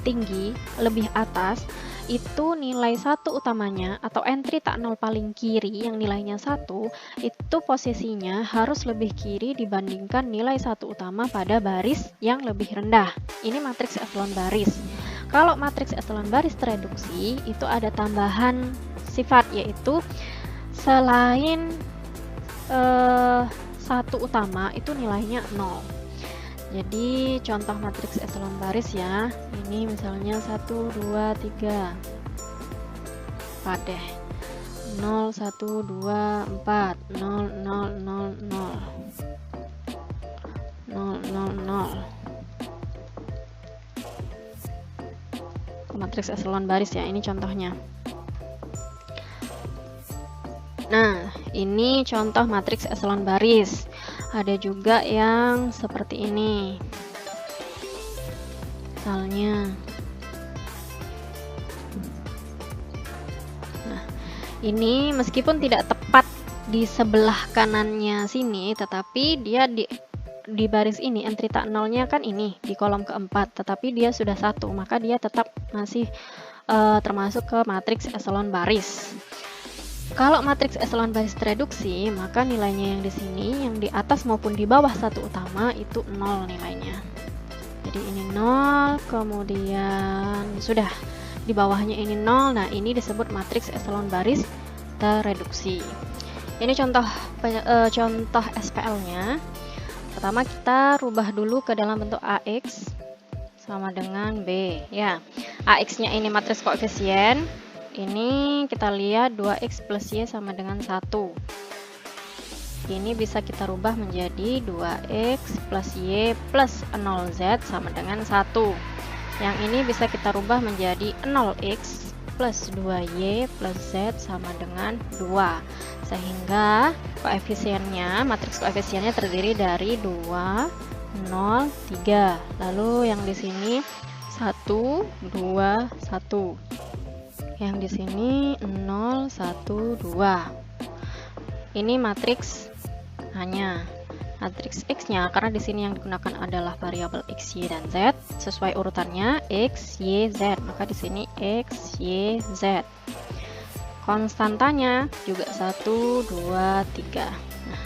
tinggi, lebih atas, itu nilai 1 utamanya atau entry tak 0 paling kiri yang nilainya 1, itu posisinya harus lebih kiri dibandingkan nilai 1 utama pada baris yang lebih rendah. Ini matriks eselon baris. Kalau matriks eselon baris tereduksi, itu ada tambahan sifat, yaitu selain 1 utama itu nilainya 0. Jadi contoh matriks eselon baris ya, ini misalnya 1, 2, 3, 4 deh, 0, 1, 2, 4, 0, 0, 0, 0, 0, 0, 0. Matriks eselon baris ya, ini contohnya. Nah, ini contoh matriks eselon baris. Ada juga yang seperti ini. Misalnya. Nah, ini meskipun tidak tepat di sebelah kanannya sini, tetapi dia di baris ini, entry tak nolnya kan ini, di kolom keempat, tetapi dia sudah 1, maka dia tetap masih termasuk ke matriks eselon baris. Kalau matriks eselon baris tereduksi, maka nilainya yang di sini, yang di atas maupun di bawah 1 utama itu 0 nilainya. Jadi ini 0, kemudian sudah di bawahnya ini 0. Nah, ini disebut matriks eselon baris tereduksi. Ini contoh SPL-nya. Pertama kita rubah dulu ke dalam bentuk AX sama dengan B. Ya, AX-nya ini matriks koefisien. Ini kita lihat 2x plus y sama dengan 1. Ini bisa kita rubah menjadi 2x plus y plus 0z sama dengan 1. Yang ini bisa kita rubah menjadi 0x plus 2y plus z sama dengan 2. Sehingga koefisiennya, matriks koefisiennya terdiri dari 2, 0, 3. Lalu yang di sini 1, 2, 1. Yang di sini 0, 1, 2. Ini matriks hanya matriks X-nya, karena di sini yang digunakan adalah variabel X, Y, dan Z sesuai urutannya X, Y, Z. Maka di sini X, Y, Z. Konstantanya juga 1, 2, 3. Nah,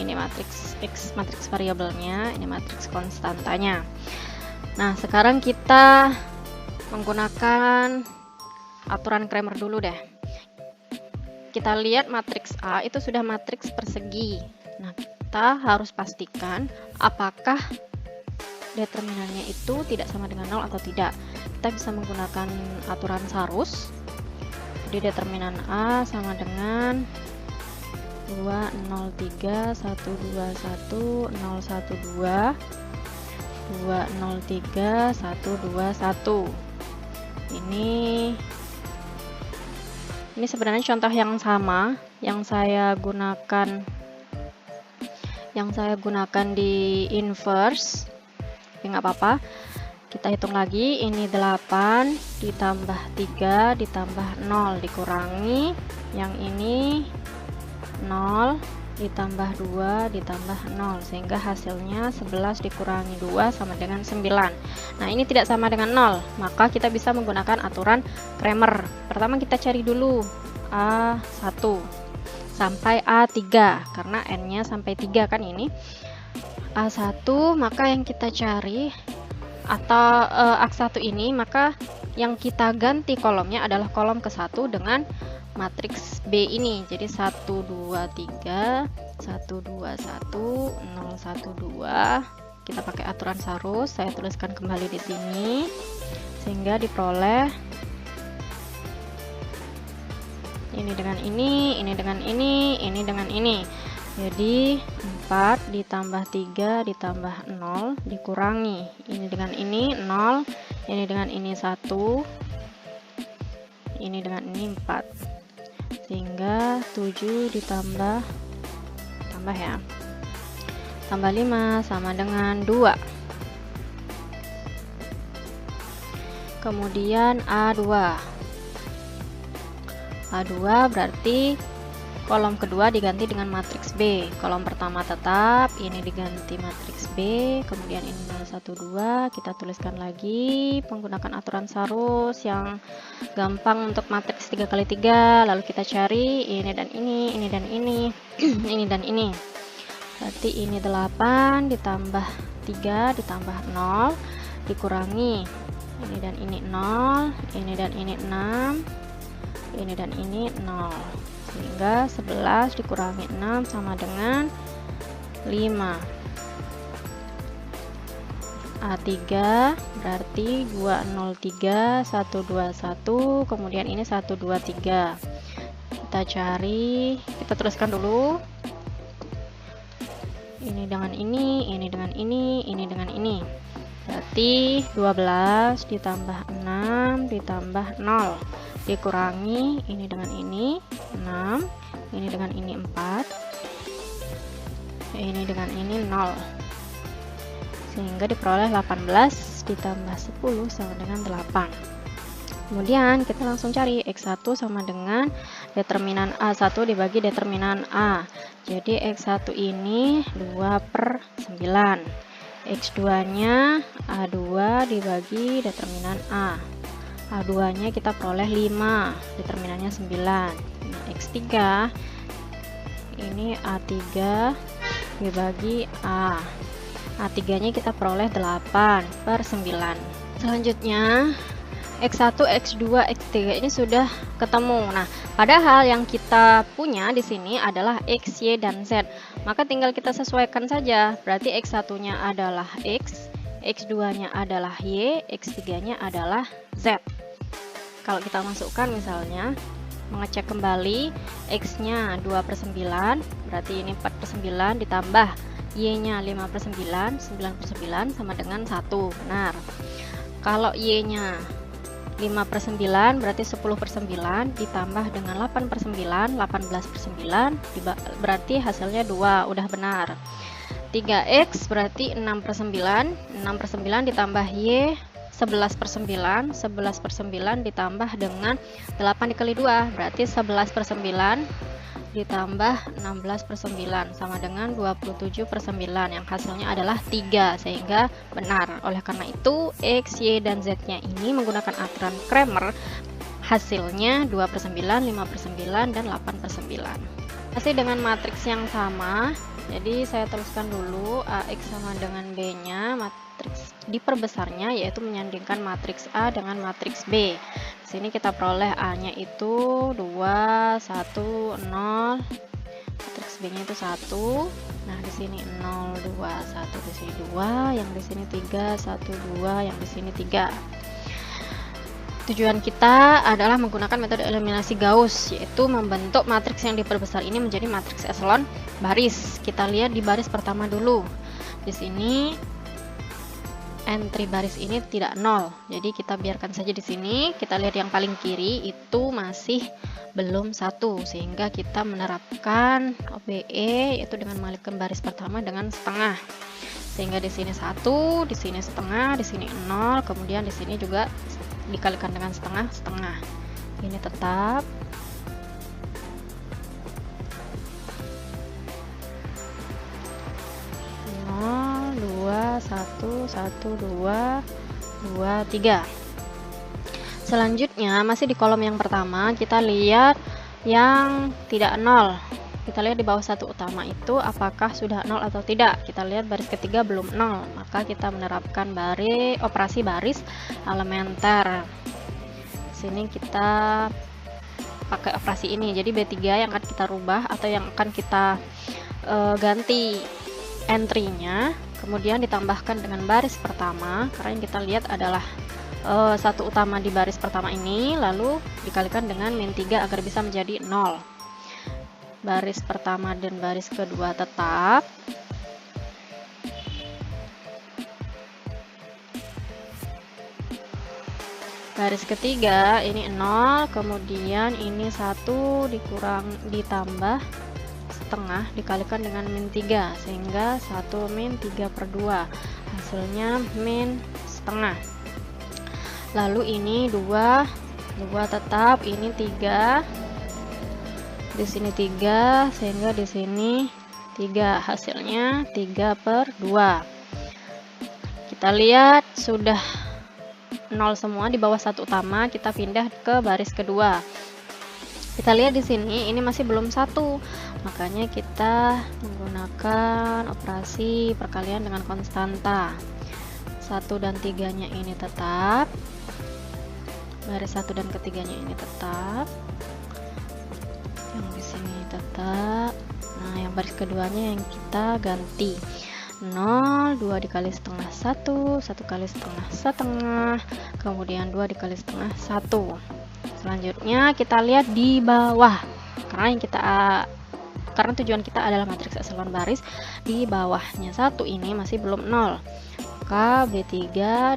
ini matriks X, matriks variabelnya, ini matriks konstantanya. Nah, sekarang kita menggunakan aturan Cramer dulu deh. Kita lihat matriks A itu sudah matriks persegi. Nah, kita harus pastikan apakah determinannya itu tidak sama dengan 0 atau tidak. Kita bisa menggunakan aturan Sarus. Jadi determinan A sama dengan 2, 0, 3, 1, 2, 1, 0, 1, 2, 2, 0, 3, 1, 2, 1. Ini sebenarnya contoh yang sama yang saya gunakan di inverse, tapi nggak apa-apa. Kita hitung lagi, ini 8 ditambah 3 ditambah 0 dikurangi yang ini 0 ditambah 2 ditambah 0, sehingga hasilnya 11 dikurangi 2 sama dengan 9. Nah, ini tidak sama dengan 0, maka kita bisa menggunakan aturan Cramer. Pertama kita cari dulu A1 sampai A3, karena N-nya sampai 3 kan ini. A1, maka yang kita cari atau A1 ini, maka yang kita ganti kolomnya adalah kolom ke-1 dengan matriks B ini. Jadi 1, 2, 3, 1, 2, 1, 0, 1, 2, kita pakai aturan Sarus, saya tuliskan kembali di sini sehingga diperoleh ini dengan ini dengan ini dengan ini. Jadi 4 ditambah 3 ditambah 0 dikurangi ini dengan ini 0, ini dengan ini 1, ini dengan ini 4, sehingga 7 ditambah ya, tambah 5 sama dengan 2. Kemudian A2 berarti kolom kedua diganti dengan matriks B, kolom pertama tetap, ini diganti matriks B, kemudian ini 0, 1, 2, kita tuliskan lagi menggunakan aturan Sarus yang gampang untuk matriks 3x3, lalu kita cari ini dan ini dan ini, ini dan ini. Berarti ini 8 ditambah 3 ditambah 0 dikurangi ini dan ini 0, ini dan ini 6, ini dan ini 0, sehingga 11 dikurangi 6 sama dengan 5. A3 berarti 203 121, kemudian ini 123. Kita cari, kita teruskan dulu. Ini dengan ini dengan ini dengan ini. Berarti 12 ditambah 6 ditambah 0 dikurangi ini dengan ini 6, ini dengan ini 4, ini dengan ini 0, sehingga diperoleh 18 ditambah 10 sama dengan 8. Kemudian kita langsung cari X1 sama dengan determinan A1 dibagi determinan A. Jadi X1 ini 2/9, X2 nya A2 dibagi determinan A. A2 nya kita peroleh 5, determinannya 9. Nah, X3 ini A3 dibagi A. A3 nya kita peroleh 8/9. Selanjutnya X1, X2, X3 ini sudah ketemu. Nah, padahal yang kita punya di sini adalah X, Y, dan Z. Maka tinggal kita sesuaikan saja. Berarti X1 nya adalah X, X2 nya /adalah Y, X3 nya adalah Z. Kalau kita masukkan misalnya mengecek kembali X nya 2/9, berarti ini 4/9 ditambah Y nya 5/9, 9/9 sama dengan 1, benar. Kalau Y nya 5/9 berarti 10/9 ditambah dengan 8/9, 18/9 berarti hasilnya 2, udah benar. 3X berarti 6/9, 6/9 ditambah Y 11/9, 11/9 ditambah dengan 8 dikali 2 berarti 11/9 ditambah 16/9 sama dengan 27/9, yang hasilnya adalah 3, sehingga benar. Oleh karena itu X, Y, dan Z nya ini menggunakan aturan Cramer hasilnya 2/9, 5/9, dan 8/9. Masih dengan matriks yang sama, jadi saya tuliskan dulu AX sama dengan B nya, matriks diperbesarnya yaitu menyandingkan matriks A dengan matriks B. Di sini kita peroleh A nya itu 2, 1, 0, matriks B nya itu 1. Nah, di sini 0, 2, 1, di sini 2, yang di sini 3, 1, 2, yang di sini 3. Tujuan kita adalah menggunakan metode eliminasi Gauss, yaitu membentuk matriks yang diperbesar ini menjadi matriks eselon baris. Kita lihat di baris pertama dulu. Di sini entry baris ini tidak 0, jadi kita biarkan saja di sini. Kita lihat yang paling kiri itu masih belum 1, sehingga kita menerapkan OBE yaitu dengan mengalihkan baris pertama dengan setengah, sehingga di sini 1, di sini setengah, di sini 0, kemudian di sini juga dikalikan dengan setengah. Ini tetap. Satu, 2, 3. Selanjutnya masih di kolom yang pertama, kita lihat yang tidak 0. Kita lihat di bawah satu utama itu apakah sudah 0 atau tidak. Kita lihat baris ketiga belum 0, maka kita menerapkan operasi baris elementer. Sini kita pakai operasi ini. Jadi B3 yang akan kita rubah atau yang akan kita ganti entry-nya kemudian ditambahkan dengan baris pertama, karena yang kita lihat adalah satu utama di baris pertama ini, lalu dikalikan dengan min 3 agar bisa menjadi 0. Baris pertama dan baris kedua tetap. Baris ketiga ini 0, kemudian ini 1 ditambah setengah dikalikan dengan min 3, sehingga 1 min 3/2, hasilnya min setengah. Lalu ini 2 tetap, ini 3, di sini 3, sehingga di sini 3, hasilnya 3/2. Kita lihat sudah 0 semua di bawah satu utama, kita pindah ke baris kedua. Kita lihat di sini ini masih belum 1, makanya kita menggunakan operasi perkalian dengan konstanta. 1 dan 3-nya ini tetap, baris 1 dan ketiganya ini tetap, yang di sini tetap. Nah, yang baris keduanya yang kita ganti. 0, 2 dikali setengah 1, 1 kali setengah, kemudian 2 dikali setengah 1. Selanjutnya kita lihat di bawah, karena tujuan kita adalah matriks eselon baris. Di bawahnya 1 ini masih belum 0, maka B3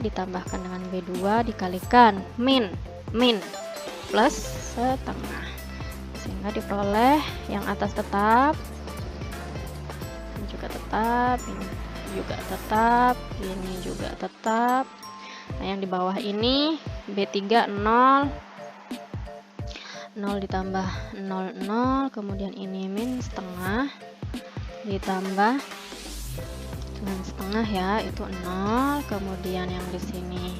ditambahkan dengan B2 dikalikan min plus setengah, sehingga diperoleh yang atas tetap, ini juga tetap, ini juga tetap, ini juga tetap. Nah, yang di bawah ini B3 0 ditambah 0, kemudian ini min setengah ditambah dengan setengah, ya, itu 0, kemudian yang di sini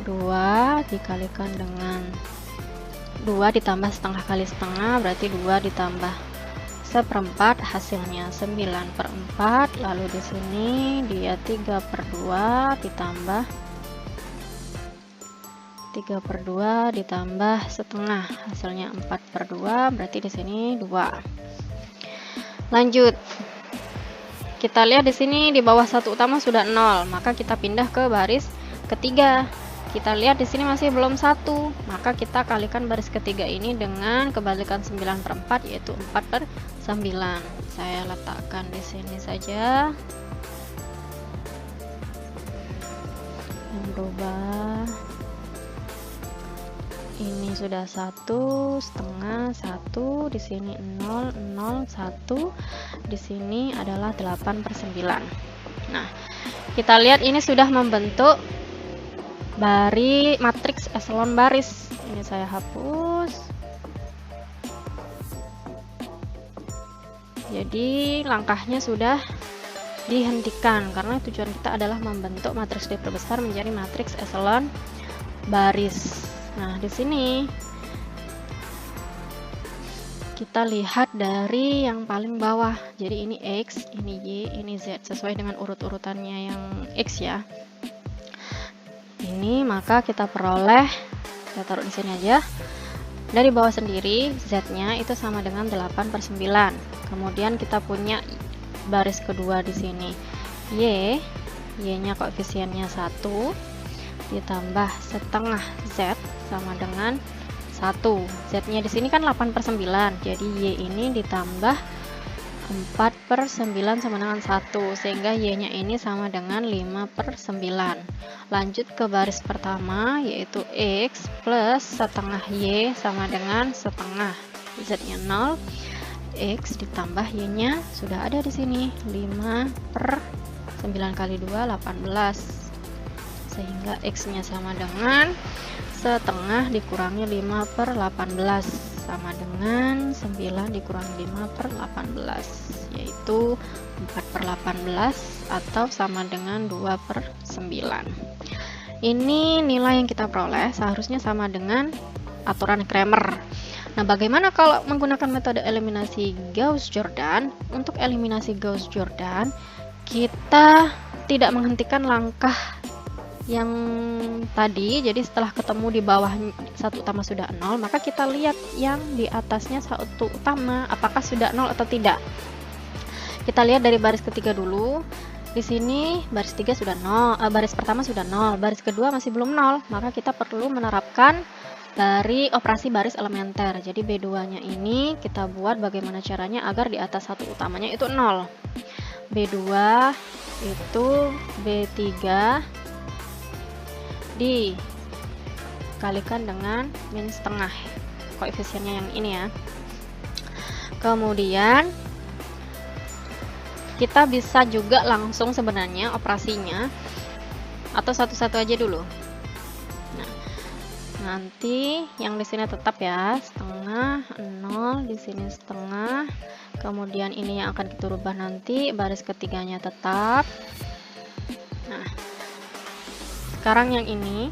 2 dikalikan dengan 2 ditambah setengah kali setengah, berarti 2 ditambah 1/4, hasilnya 9/4. Lalu di sini dia 3/2 ditambah 3/2 ditambah setengah, hasilnya 4/2, berarti di sini 2. Lanjut, kita lihat di sini di bawah satu utama sudah 0, maka kita pindah ke baris ketiga. Kita lihat di sini masih belum 1, maka kita kalikan baris ketiga ini dengan kebalikan 9/4, yaitu 4/9. Saya letakkan di sini saja. Yang berubah ini sudah 1/2, 1 di sini 0, 0, 1 di sini adalah 8/9. Nah, kita lihat ini sudah membentuk matriks eselon baris. Ini saya hapus. Jadi langkahnya sudah dihentikan karena tujuan kita adalah membentuk matriks diperbesar menjadi matriks eselon baris. Nah, di sini kita lihat dari yang paling bawah. Jadi ini X, ini Y, ini Z, sesuai dengan urut-urutannya yang X, ya. Ini maka kita peroleh, saya taruh di sini aja. Dari bawah sendiri Z-nya itu sama dengan 8/9. Kemudian kita punya baris kedua di sini Y-nya koefisiennya 1 ditambah setengah Z sama dengan 1. Z-nya di sini kan 8/9. Jadi Y ini ditambah 4/9 sama dengan 1, sehingga Y-nya ini sama dengan 5/9. Lanjut ke baris pertama, yaitu X plus setengah Y sama dengan setengah. Z-nya 0, X ditambah Y-nya sudah ada di sini, 5/9 kali 2, 18. Sehingga X-nya sama dengan setengah dikurangi 5/18, sama dengan 9 dikurangi 5/18, yaitu 4/18 atau sama dengan 2/9. Ini nilai yang kita peroleh seharusnya sama dengan aturan Cramer. Nah, bagaimana kalau menggunakan metode eliminasi Gauss-Jordan? Untuk eliminasi Gauss-Jordan, kita tidak menghentikan langkah yang tadi. Jadi setelah ketemu di bawah satu utama sudah 0, maka kita lihat yang di atasnya satu utama apakah sudah 0 atau tidak. Kita lihat dari baris ketiga dulu. Di sini baris 3 sudah 0, baris pertama sudah 0, baris kedua masih belum 0, maka kita perlu menerapkan dari operasi baris elementer. Jadi B2-nya ini kita buat bagaimana caranya agar di atas satu utamanya itu 0. B2 itu B3 dikalikan dengan min setengah, koefisiennya yang ini ya. Kemudian kita bisa juga langsung sebenarnya operasinya, atau satu-satu aja dulu. Nah, nanti yang di sini tetap ya, setengah, 0, di sini setengah. Kemudian ini yang akan kita rubah nanti, baris ketiganya tetap. Nah, sekarang yang ini,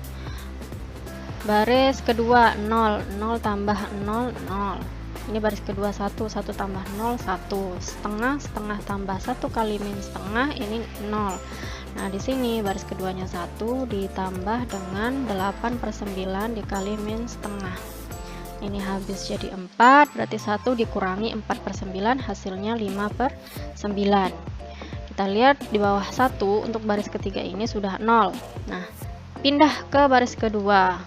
baris kedua 0, 0 tambah 0, 0. Ini baris kedua 1, 1 tambah 0, 1. Setengah, setengah tambah 1 kali min setengah, ini 0. Nah, di sini baris keduanya 1 ditambah dengan 8/9 dikali min setengah. Ini habis jadi 4, berarti 1 dikurangi 4/9, hasilnya 5/9. Kita lihat di bawah 1 untuk baris ketiga ini sudah 0. Nah, pindah ke baris kedua.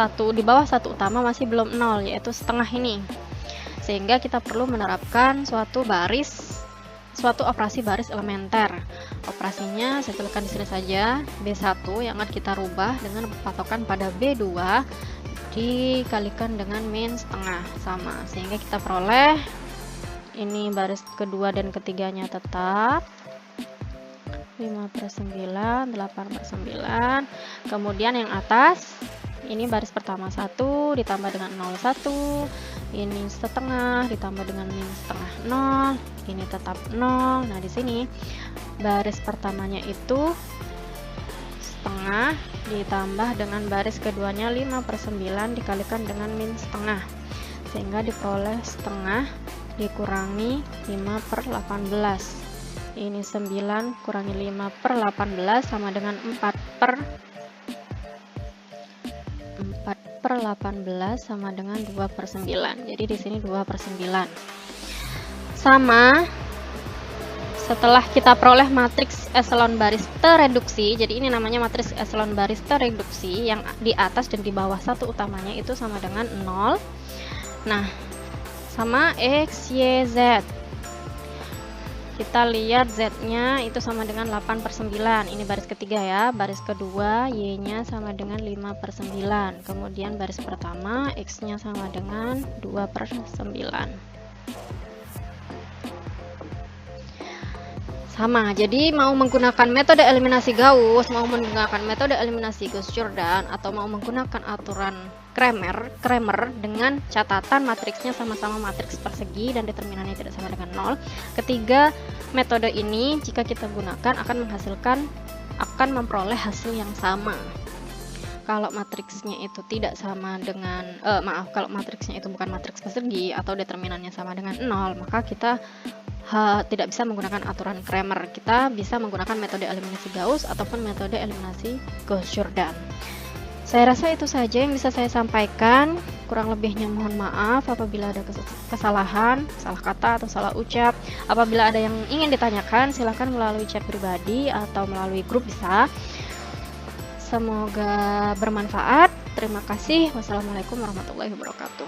Di bawah satu utama masih belum 0, yaitu setengah ini, sehingga kita perlu menerapkan suatu operasi baris elementer. Operasinya saya tuliskan di sini saja, B1 yang akan kita rubah dengan patokan pada B2 dikalikan dengan min setengah, sama, sehingga kita peroleh ini baris kedua dan ketiganya tetap 5/9, 8/9. Kemudian yang atas ini baris pertama 1 ditambah dengan 0, 1. Ini setengah ditambah dengan min setengah 0. Ini tetap 0. Nah, di sini baris pertamanya itu setengah ditambah dengan baris keduanya 5/9 dikalikan dengan min setengah, sehingga diperoleh setengah dikurangi 5/18. Ini 9 kurangi 5/18 sama dengan 4/18 sama dengan 2/9. Jadi di sini 2/9. Sama setelah kita peroleh matriks eselon baris tereduksi. Jadi ini namanya matriks eselon baris tereduksi, yang di atas dan di bawah satu utamanya itu sama dengan 0. Nah, sama X, Y, Z. Kita lihat Z-nya itu sama dengan 8/9. Ini baris ketiga ya. Baris kedua Y-nya sama dengan 5/9. Kemudian baris pertama X-nya sama dengan 2/9. Sama, jadi mau menggunakan metode eliminasi Gauss, mau menggunakan metode eliminasi Gauss-Jordan, atau mau menggunakan aturan Cramer dengan catatan matriksnya sama-sama matriks persegi dan determinannya tidak sama dengan 0. Ketiga metode ini jika kita gunakan akan memperoleh hasil yang sama. Kalau matriksnya itu tidak sama dengan kalau matriksnya itu bukan matriks persegi atau determinannya sama dengan 0, maka kita tidak bisa menggunakan aturan Cramer. Kita bisa menggunakan metode eliminasi Gauss ataupun metode eliminasi Gauss-Jordan. Saya rasa itu saja yang bisa saya sampaikan. Kurang lebihnya mohon maaf apabila ada kesalahan, salah kata atau salah ucap. Apabila ada yang ingin ditanyakan, silakan melalui chat pribadi atau melalui grup bisa. Semoga bermanfaat. Terima kasih. Wassalamualaikum warahmatullahi wabarakatuh.